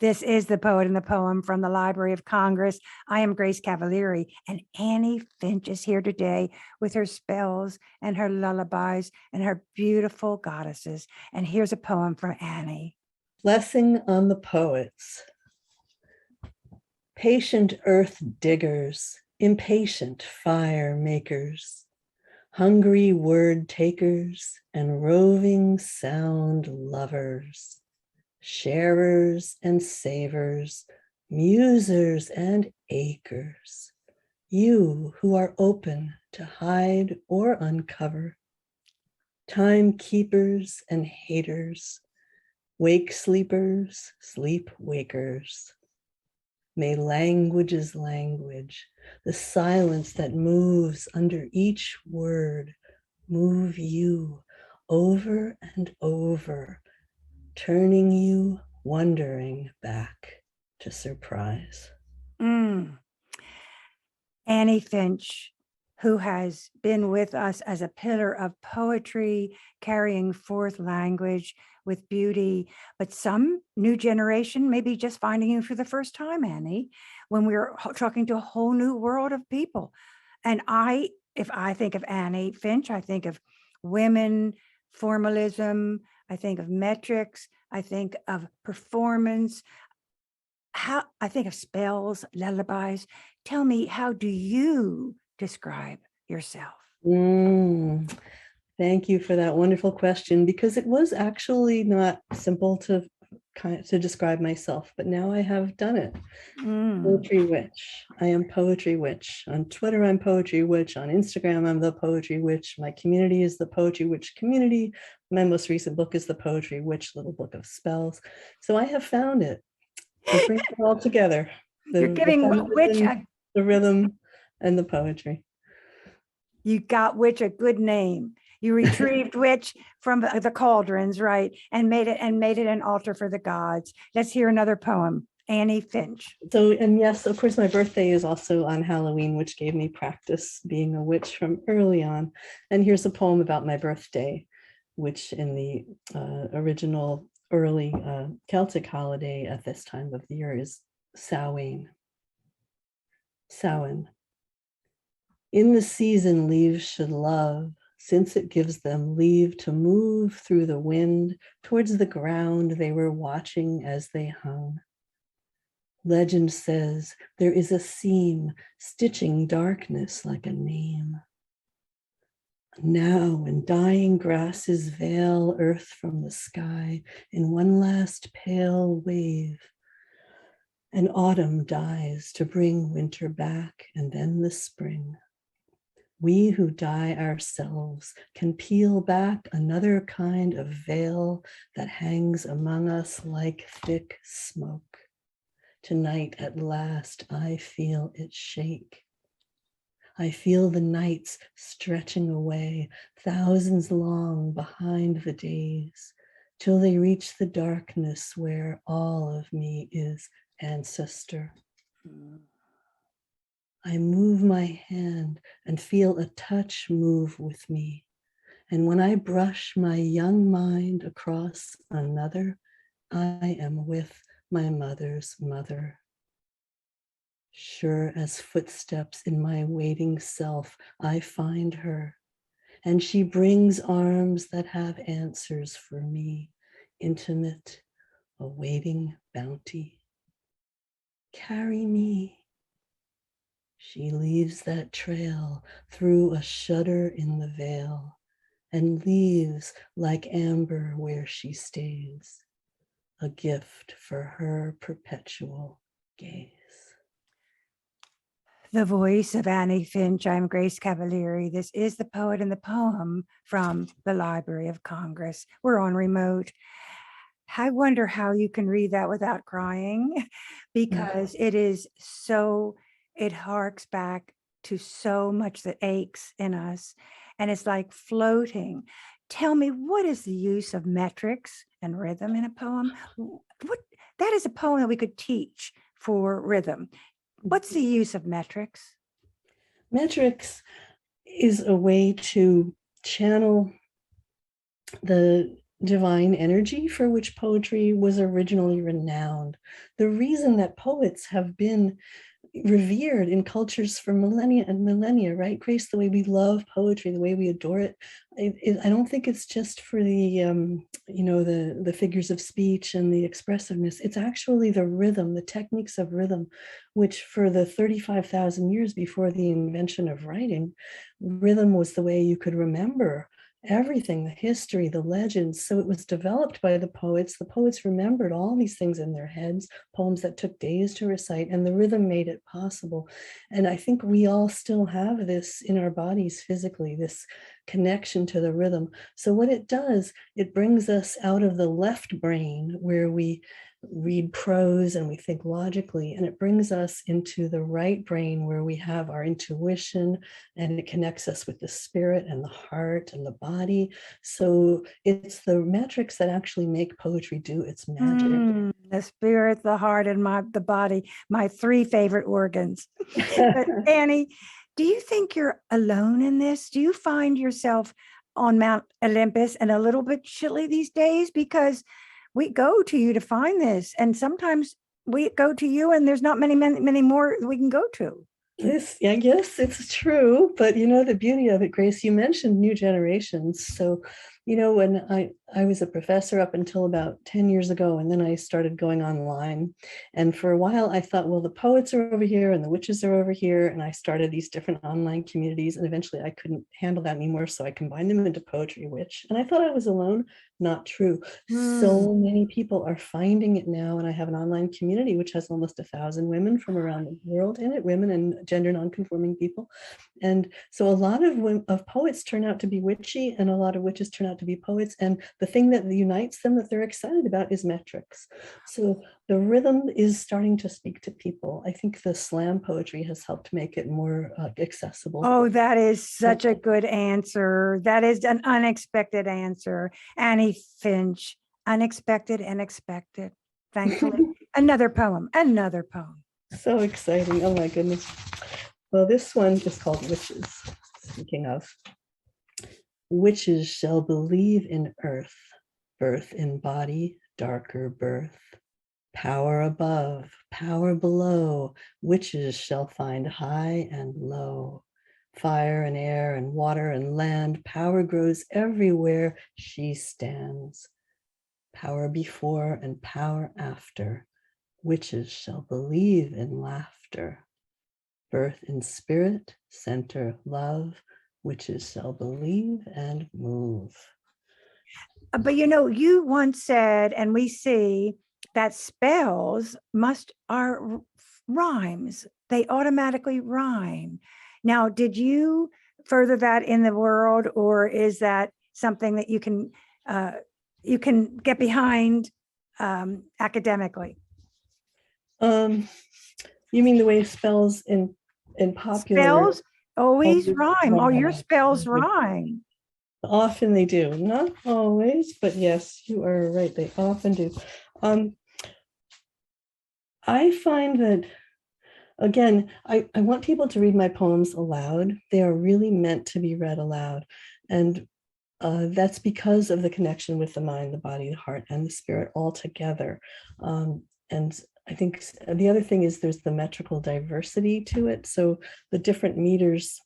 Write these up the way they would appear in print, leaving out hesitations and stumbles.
This is The Poet and the Poem from the Library of Congress. I am Grace Cavalieri, and Annie Finch is here today with her spells and her lullabies and her beautiful goddesses. And here's a poem from Annie. Blessing on the poets. Patient earth diggers, impatient fire makers, hungry word takers, and roving sound lovers, sharers and savers, musers and achers, you who are open to hide or uncover, timekeepers and haters, wake sleepers, sleep wakers. May language's language, the silence that moves under each word, move you over and over, turning you wondering back to surprise. Annie Finch, who has been with us as a pillar of poetry, carrying forth language with beauty, but some new generation may be just finding you for the first time, Annie, when we're talking to a whole new world of people. And if I think of Annie Finch, I think of women, formalism, I think of metrics, I think of performance, I think of spells, lullabies. Tell me, how do you describe yourself? Thank you for that wonderful question, because it was actually not simple to describe myself, but now I have done it. Poetry Witch. I am Poetry Witch. On Twitter, I'm Poetry Witch. On Instagram, I'm the Poetry Witch. My community is the Poetry Witch community. My most recent book is the Poetry Witch, Little Book of Spells. So I have found it. I bring it all together. You're giving Witch the rhythm and the poetry. You got Witch a good name. You retrieved Witch from the cauldrons, right? And made it an altar for the gods. Let's hear another poem. Annie Finch. So, and yes, of course, my birthday is also on Halloween, which gave me practice being a witch from early on. And here's a poem about my birthday, which in the original early Celtic holiday at this time of the year is Samhain. Samhain. In the season leaves should love, since it gives them leave to move through the wind towards the ground they were watching as they hung. Legend says there is a seam stitching darkness like a name. Now when dying grasses veil earth from the sky in one last pale wave, and autumn dies to bring winter back and then the spring. We who die ourselves can peel back another kind of veil that hangs among us like thick smoke. Tonight at last I feel it shake. I feel the nights stretching away, thousands long behind the days, till they reach the darkness where all of me is ancestor. I move my hand and feel a touch move with me. And when I brush my young mind across another, I am with my mother's mother. Sure as footsteps in my waiting self, I find her, and she brings arms that have answers for me, intimate, awaiting bounty. Carry me. She leaves that trail through a shudder in the veil and leaves like amber where she stays, a gift for her perpetual gaze. The voice of Annie Finch. I'm Grace Cavalieri. This is The Poet and the Poem from the Library of Congress. We're on remote. I wonder how you can read that without crying, because it harks back to so much that aches in us, and it's like floating. Tell me, what is the use of metrics and rhythm in a poem? That is a poem that we could teach for rhythm. What's the use of metrics? Metrics is a way to channel the divine energy for which poetry was originally renowned. The reason that poets have been revered in cultures for millennia and millennia, right, Grace? The way we love poetry, the way we adore it. I don't think it's just for the, the figures of speech and the expressiveness. It's actually the rhythm, the techniques of rhythm, which for the 35,000 years before the invention of writing, rhythm was the way you could remember everything, the history, the legends. So it was developed by the poets. The poets remembered all these things in their heads, poems that took days to recite, and the rhythm made it possible. And I think we all still have this in our bodies physically, this connection to the rhythm. So what it does, it brings us out of the left brain where we read prose and we think logically, and it brings us into the right brain where we have our intuition, and it connects us with the spirit and the heart and the body. So it's the metrics that actually make poetry do its magic. The spirit, the heart, and the body, my three favorite organs. But Annie, do you think you're alone in this? Do you find yourself on Mount Olympus and a little bit chilly these days? Because we go to you to find this, and sometimes we go to you and there's not many more we can go to. This, I guess it's true, but the beauty of it, Grace, you mentioned new generations. So, when I was a professor up until about 10 years ago, and then I started going online. And for a while I thought, well, the poets are over here and the witches are over here. And I started these different online communities, and eventually I couldn't handle that anymore. So I combined them into Poetry Witch. And I thought I was alone. Not true. So many people are finding it now. And I have an online community which has almost 1,000 women from around the world in it, women and gender nonconforming people. And so a lot of poets turn out to be witchy, and a lot of witches turn out to be poets. And the thing that unites them that they're excited about is metrics. So the rhythm is starting to speak to people. I think the slam poetry has helped make it more accessible. Oh, that is such a good answer. That is an unexpected answer. Annie Finch, unexpected and expected. Thankfully, another poem. So exciting. Oh my goodness. Well, this one is called Witches. Speaking of, witches shall believe in earth, birth in body, darker birth, power above, power below. Witches shall find high and low, fire and air and water and land. Power grows everywhere she stands. Power before and power after. Witches shall believe in laughter. Birth in spirit, center, love. Witches shall believe and move. But you once said, and we see that spells are rhymes. They automatically rhyme. Now, did you further that in the world, or is that something that you can get behind academically? You mean the way spells in popular spells always rhyme? All your spells rhyme. Often they do, not always, but yes, you are right. They often do. I find that, again, I want people to read my poems aloud. They are really meant to be read aloud. And that's because of the connection with the mind, the body, the heart, and the spirit all together. And I think the other thing is there's the metrical diversity to it. So the different meters,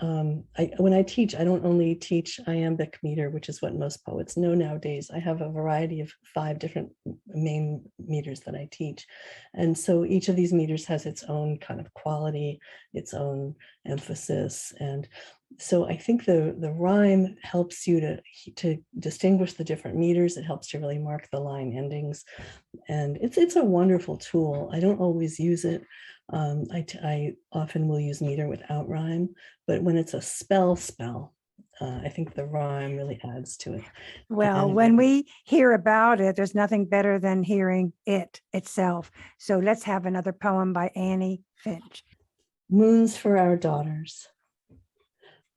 when I teach, I don't only teach iambic meter, which is what most poets know nowadays. I have a variety of 5 different main meters that I teach. And so each of these meters has its own kind of quality, its own emphasis. And so I think the rhyme helps you to distinguish the different meters. It helps to really mark the line endings. And it's a wonderful tool. I don't always use it. I often will use meter without rhyme, but when it's a spell, I think the rhyme really adds to it. Well, when we hear about it, there's nothing better than hearing it itself. So let's have another poem by Annie Finch. Moons for our daughters.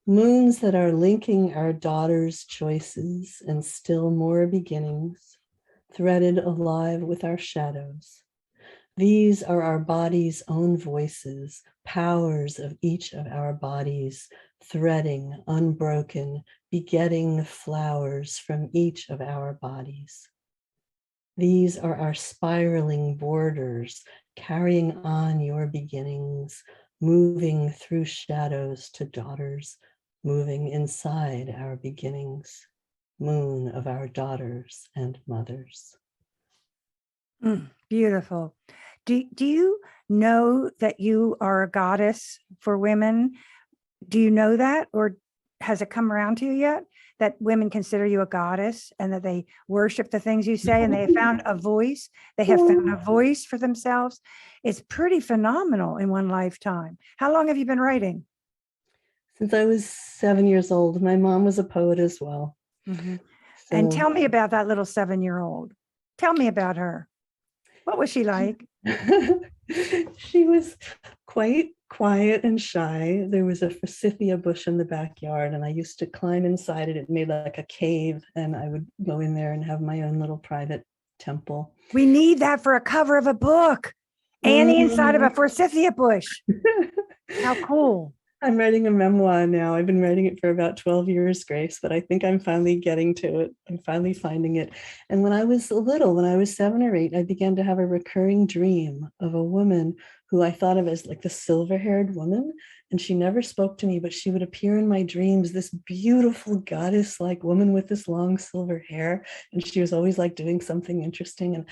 Moons that are linking our daughters' choices and still more beginnings, threaded alive with our shadows. These are our bodies' own voices, powers of each of our bodies, threading, unbroken, begetting flowers from each of our bodies. These are our spiraling borders, carrying on your beginnings, moving through shadows to daughters, moving inside our beginnings, moon of our daughters and mothers. Beautiful. Do you know that you are a goddess for women? Do you know that, or has it come around to you yet that women consider you a goddess and that they worship the things you say and they have found a voice? They have found a voice for themselves. It's pretty phenomenal in one lifetime. How long have you been writing? Since I was 7 years old. My mom was a poet as well. Mm-hmm. And tell me about that little 7-year-old. Tell me about her. What was she like? She was quite quiet and shy. There was a forsythia bush in the backyard, and I used to climb inside it. It made like a cave, and I would go in there and have my own little private temple. We need that for a cover of a book. Annie inside of a forsythia bush. How cool. I'm writing a memoir now. I've been writing it for about 12 years, Grace, but I think I'm finally getting to it. I'm finally finding it. And when I was little, when I was 7 or 8, I began to have a recurring dream of a woman who I thought of as like the silver-haired woman. And she never spoke to me, but she would appear in my dreams, this beautiful goddess-like woman with this long silver hair. And she was always like doing something interesting.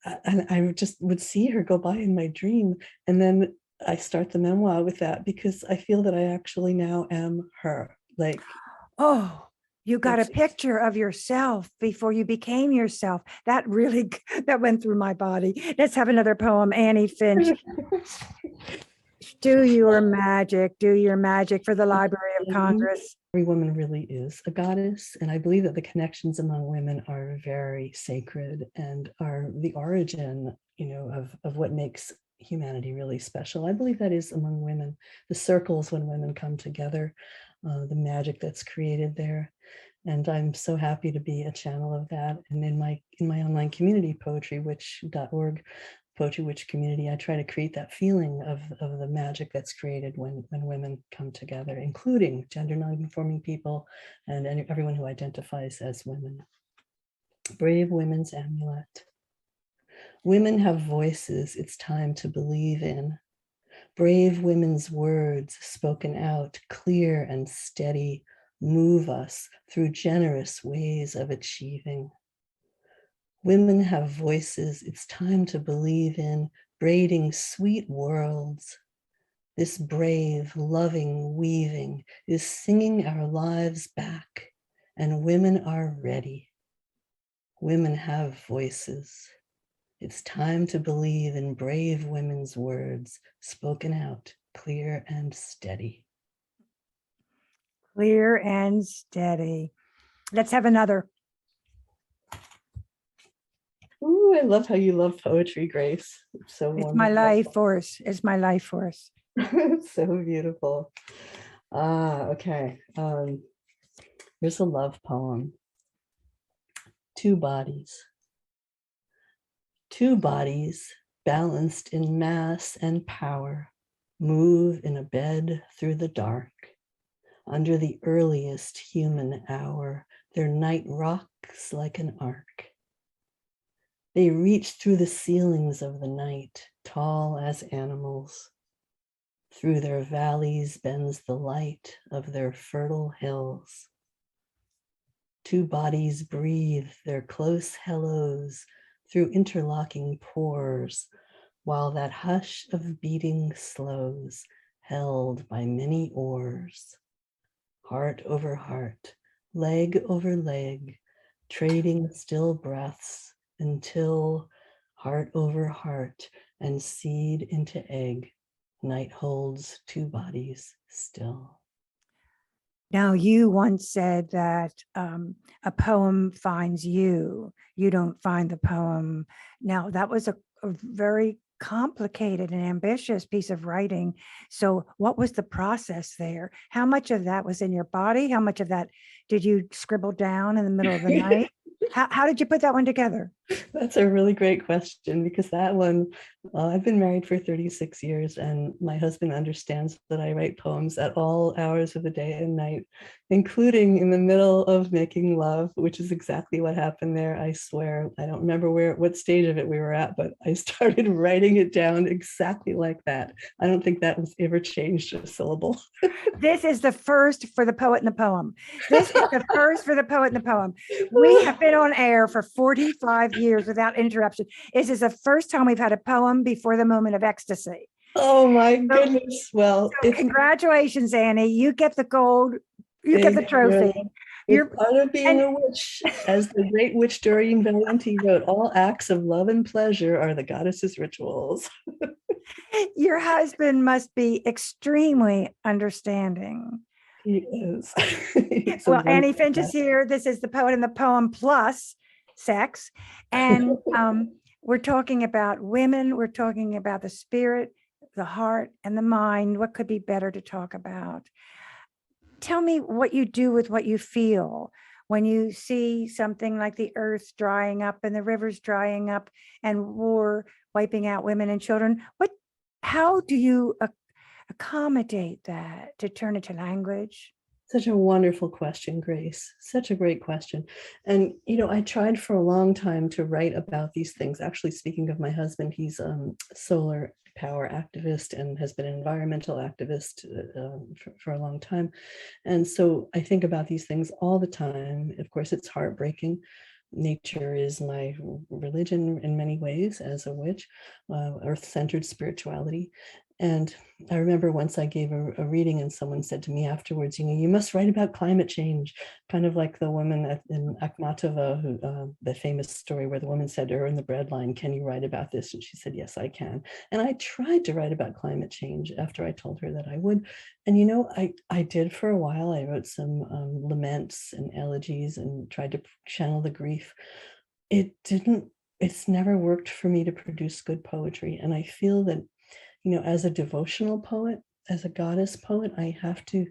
And I just would see her go by in my dream. And then I start the memoir with that because I feel that I actually now am her. Like, oh, you got a picture of yourself before you became yourself. That really, that went through my body. Let's have another poem, Annie Finch. Do your magic for the Library of Congress. Every woman really is a goddess. And I believe that the connections among women are very sacred and are the origin, of what makes humanity really special. I believe that is among women, the circles when women come together, the magic that's created there. And I'm so happy to be a channel of that. And in my online community, poetrywitch.org, Poetry Witch community, I try to create that feeling of the magic that's created when women come together, including gender nonconforming people and everyone who identifies as women. Brave Women's Amulet. Women have voices it's time to believe in. Brave women's words spoken out, clear and steady, move us through generous ways of achieving. Women have voices it's time to believe in, braiding sweet worlds. This brave, loving weaving is singing our lives back, and women are ready. Women have voices. It's time to believe in brave women's words, spoken out, clear and steady. Clear and steady. Let's have another. Ooh, I love how you love poetry, Grace. It's so It's wonderful. my life force. It's my life force. It's so beautiful. Okay. Here's a love poem. Two bodies. Two bodies balanced in mass and power move in a bed through the dark. Under the earliest human hour, their night rocks like an arc. They reach through the ceilings of the night, tall as animals. Through their valleys bends the light of their fertile hills. Two bodies breathe their close hellos through interlocking pores, while that hush of beating slows, held by many oars. Heart over heart, leg over leg, trading still breaths until heart over heart and seed into egg, night holds two bodies still. Now, you once said that a poem finds you. You don't find the poem. Now, that was a very complicated and ambitious piece of writing. So what was the process there? How much of that was in your body? How much of that did you scribble down in the middle of the night? How did you put that one together? That's a really great question, because that one, well, I've been married for 36 years, and my husband understands that I write poems at all hours of the day and night, including in the middle of making love, which is exactly what happened there. I swear, I don't remember what stage of it we were at, but I started writing it down exactly like that. I don't think that was ever changed a syllable. This is the first for the poet and the poem. This is the first for the poet and the poem. We have been on air for 45 years without interruption. This is the first time we've had a poem before the moment of ecstasy. Oh my So, goodness. Well, it's congratulations, Annie. You get the gold. You get the thank you. trophy. It's You're part of being and a witch. As the great witch Doreen Valenti wrote, all acts of love and pleasure are the goddess's rituals. your husband must be extremely understanding. He is. He's a Well, Annie wonderful Finch guy. is here. This is the poet and the poem plus sex. And we're talking about women. We're talking about the spirit, the heart, and the mind. What could be better to talk about? Tell me what you do with what you feel when you see something like the earth drying up and the rivers drying up and war wiping out women and children. How do you accommodate that to turn it to language? Such a wonderful question, Grace. Such a great question. And, I tried for a long time to write about these things. Actually, speaking of my husband, he's a solar power activist and has been an environmental activist for a long time. And so I think about these things all the time. Of course, it's heartbreaking. Nature is my religion in many ways as a witch, earth-centered spirituality. And I remember once I gave a reading and someone said to me afterwards, you must write about climate change, kind of like the woman in Akhmatova, the famous story where the woman said to her in the bread line, can you write about this? And she said, yes, I can. And I tried to write about climate change after I told her that I would. And I did for a while. I wrote some laments and elegies and tried to channel the grief. It's never worked for me to produce good poetry. And I feel that as a devotional poet, as a goddess poet, I have to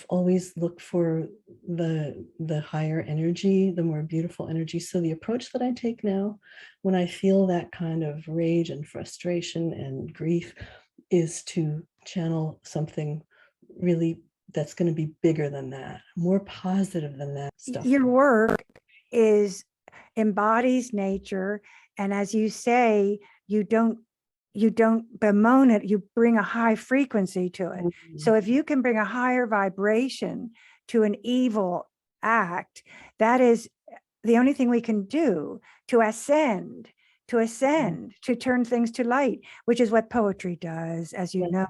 always look for the higher energy, the more beautiful energy. So the approach that I take now, when I feel that kind of rage and frustration and grief, is to channel something really that's going to be bigger than that, more positive than that stuff. Your work embodies nature, and as you say, you don't bemoan it, you bring a high frequency to it. Mm-hmm. So if you can bring a higher vibration to an evil act, that is the only thing we can do to ascend, to turn things to light, which is what poetry does, as you know,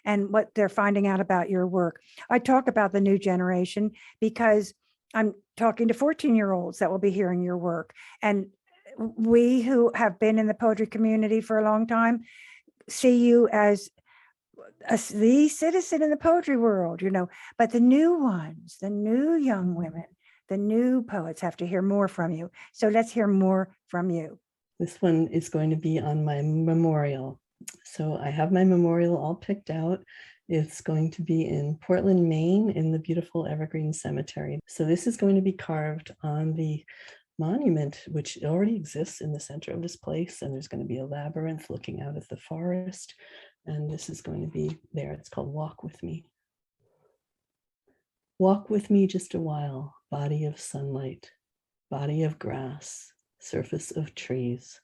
and what they're finding out about your work. I talk about the new generation because I'm talking to 14-year-olds that will be hearing your work. And we who have been in the poetry community for a long time see you as the citizen in the poetry world, but the new ones, the new young women, the new poets have to hear more from you. So let's hear more from you. This one is going to be on my memorial. So I have my memorial all picked out. It's going to be in Portland, Maine, in the beautiful Evergreen Cemetery. So this is going to be carved on the monument, which already exists in the center of this place. And there's going to be a labyrinth looking out at the forest. And this is going to be there. It's called Walk With Me. Walk with me just a while, body of sunlight, body of grass, surface of trees,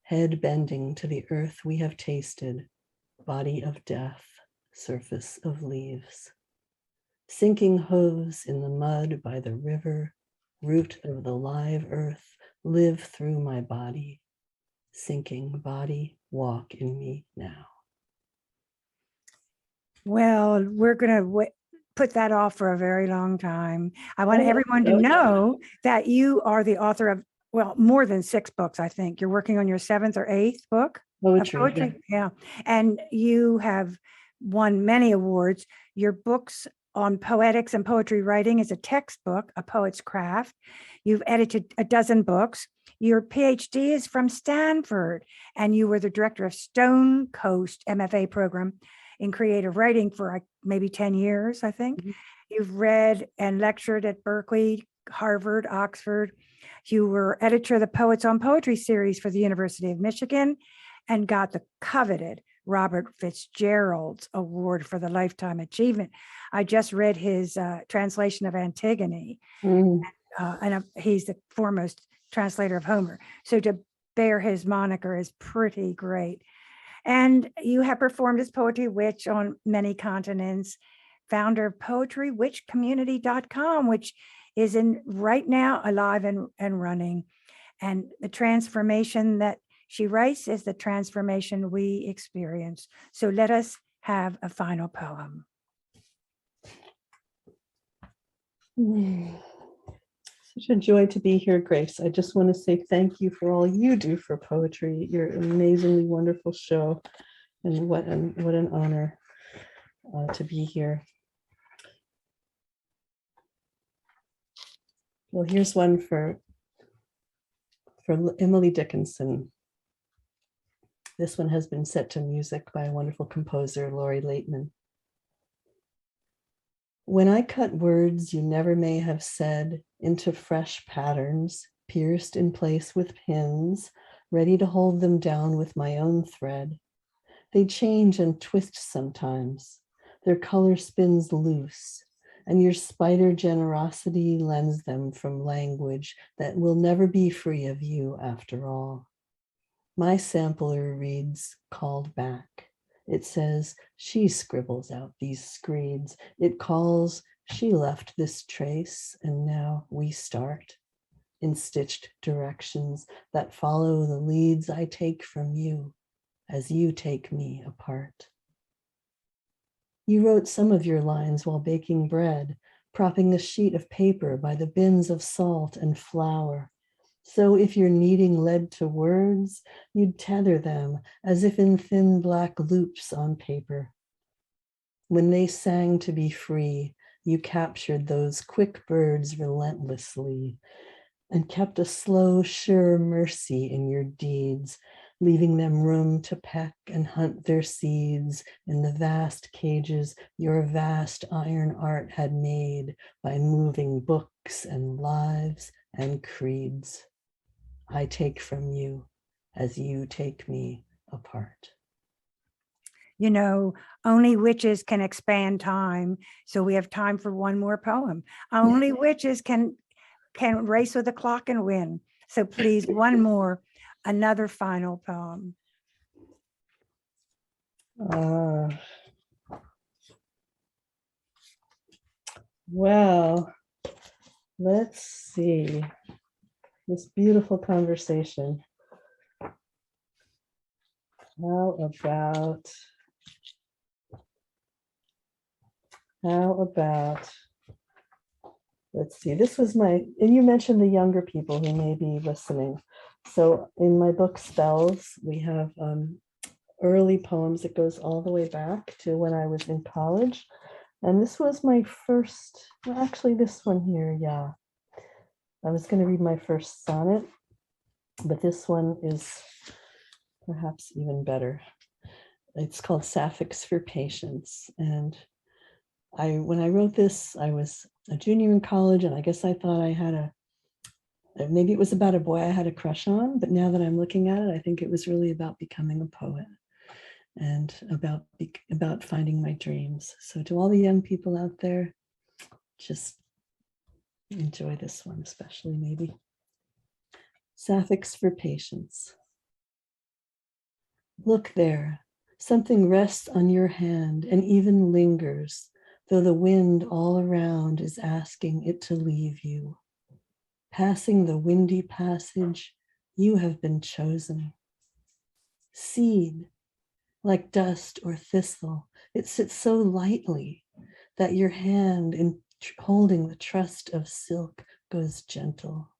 head bending to the earth we have tasted, body of death, surface of leaves, sinking hooves in the mud by the river, root of the live earth, live through my body, sinking body, walk in me now. Well, we're going to put that off for a very long time. I want everyone to know that you are the author of, more than 6 books, I think. You're working on your 7th or 8th book of poetry. Yeah. And you have won many awards. Your books on poetics and poetry writing is a textbook, A Poet's Craft. You've edited a dozen books. Your PhD is from Stanford, and you were the director of Stone Coast MFA program in creative writing for maybe 10 years, I think. Mm-hmm. You've read and lectured at Berkeley, Harvard, Oxford. You were editor of the Poets on Poetry series for the University of Michigan and got the coveted Robert Fitzgerald's Award for the Lifetime Achievement. I just read his translation of Antigone, and he's the foremost translator of Homer. So to bear his moniker is pretty great. And you have performed as Poetry Witch on many continents, founder of poetrywitchcommunity.com, which is right now alive and running. And the transformation that she writes is the transformation we experience. So let us have a final poem. Such a joy to be here, Grace. I just want to say thank you for all you do for poetry. Your amazingly wonderful show, and what an honor to be here. Well, here's one for Emily Dickinson. This one has been set to music by a wonderful composer, Laurie Laitman. When I cut words you never may have said into fresh patterns, pierced in place with pins, ready to hold them down with my own thread, they change and twist sometimes. Their color spins loose, and your spider generosity lends them from language that will never be free of you after all. My sampler reads, called back. It says, she scribbles out these screeds. It calls, she left this trace, and now we start in stitched directions that follow the leads I take from you as you take me apart. You wrote some of your lines while baking bread, propping a sheet of paper by the bins of salt and flour. So if you're needing lead to words, you'd tether them as if in thin black loops on paper. When they sang to be free, you captured those quick birds relentlessly and kept a slow, sure mercy in your deeds, leaving them room to peck and hunt their seeds in the vast cages your vast iron art had made by moving books and lives and creeds. I take from you as you take me apart. You know, only witches can expand time. So we have time for one more poem. Only witches can race with the clock and win. So please, one more, another final poem. Well, let's see. This beautiful conversation. How about, let's see, this was and you mentioned the younger people who may be listening. So in my book, Spells, we have early poems that goes all the way back to when I was in college. And this was my first, well, actually this one here, yeah. I was going to read my first sonnet, but this one is perhaps even better. It's called Sapphics for Patience. And when I wrote this, I was a junior in college, and I guess I thought I had maybe it was about a boy I had a crush on, but now that I'm looking at it, I think it was really about becoming a poet and about finding my dreams. So to all the young people out there, just enjoy this one, especially maybe. Sapphics for Patience. Look there, something rests on your hand and even lingers, though the wind all around is asking it to leave you. Passing the windy passage, you have been chosen. Seed, like dust or thistle, it sits so lightly that your hand in holding the trust of silk goes gentle.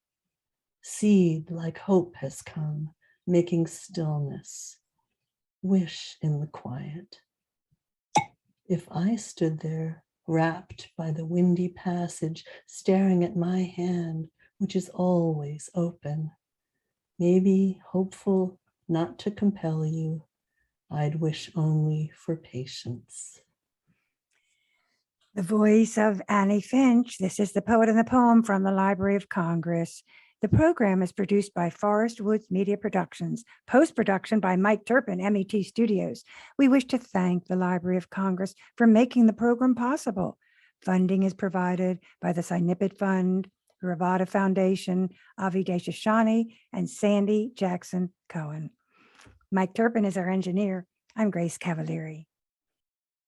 Seed, like hope has come, making stillness. Wish in the quiet. If I stood there, wrapped by the windy passage, staring at my hand, which is always open, maybe hopeful not to compel you, I'd wish only for patience. The voice of Annie Finch. This is the poet and the poem from the Library of Congress. The program is produced by Forest Woods Media Productions, post-production by Mike Turpin, MET Studios. We wish to thank the Library of Congress for making the program possible. Funding is provided by the Sinipid Fund, Ravada Foundation, Avi Deshashani, and Sandy Jackson Cohen. Mike Turpin is our engineer. I'm Grace Cavalieri.